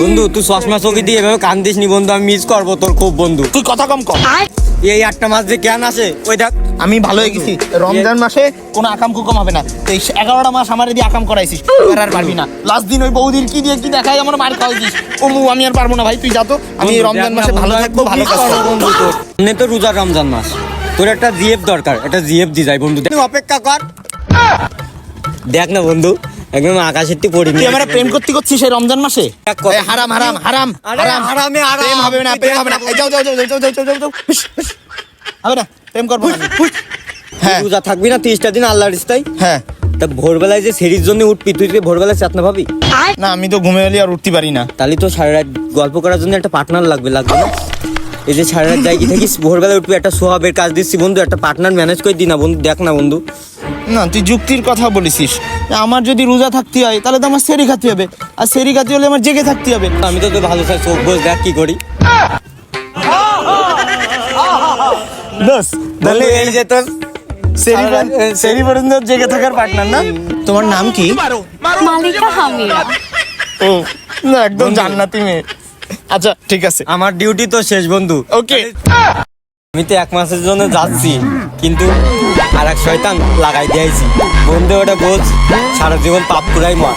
বন্ধু তুই চশমা চোখে দিয়ে এভাবে কান্দিস নি বন্ধু, আমি মিস করবো তোর খুব বন্ধু। তুই কথা কম কর। এই 8টা মাস যে কেন আসে ওই দেখ। আমি ভালো হয়ে গেছি, রমজান মাসে কোনো আকাম কুকম হবে না। তো এই 11টা মাস আমার দিয়ে আকাম করাইছিস, এবার আর পারবি না। লাস্ট দিন ওই বৌদির কি দিয়ে কি দেখাই আমার মার খাওয়াইছিস। আমি আর পারবো না ভাই, তুই যা তো। আমি এই রমজান মাসে ভালো থাকবো, ভালো কাজ করবো। বন্ধু তোর এমনি তো রোজার রমজান মাস, তোর একটা জিএফ দরকার, একটা জিএফ দি যাই বন্ধু। তুই অপেক্ষা কর, দেখ না বন্ধু একদম আকাশের টি পড়ি। তুই আমার প্রেম করছিস এই রমজান মাসে? এই হারাম হারাম হারাম হারাম হারামে প্রেম হবে না, প্রেম হবে না। এই যাও যাও যাও যাও যাও যাও যাও। হবে না, প্রেম করবো না। হ্যাঁ রোজা থাকবি না 30টা দিন আল্লাহর ইচ্ছায়। হ্যাঁ। তা ভোরবেলায় যে সেরির জন্য উঠবি, তুই যে ভোরবেলায় চাত না ভাবি? না আমি তো ঘুমে এলি আর উঠতে পারি না। তাহলে তো সারা রাত গল্প করার জন্য একটা পার্টনার লাগবে না? এই যে সারা রাত যাই থাকিস, ভোরবেলায় উঠবি, একটা সোহাবের কাজ দিচ্ছি বন্ধু, একটা পার্টনার ম্যানেজ করে দি না বন্ধু, দেখ না বন্ধু। না তুই যুক্তির কথা বলেছিস। আমার যদি রোজা থাকতে হয় তাহলে তো আমার সেরি খাতে হবে, আর সেরি খাতে হলে আমার জেগে থাকতে হবে। আমি তো ভালো চাই, চোখ বোঝ দেখ কি করি। তাহলে এই যে তোর সেরি পর্যন্ত জেগে থাকার পার্টনার না? তোমার নাম কি? মালিকা হামিরা। ও না, একদম জান্নাতি মেয়ে। আচ্ছা ঠিক আছে, আমার ডিউটি তো শেষ বন্ধু। ওকে। আমি তো 1 মাসের জন্য যাচ্ছি, কিন্তু আর এক শয়তান লাগাই দিয়েছি বন্ধু, ওটা বোঝ, সারা জীবন পাপ করাই মা।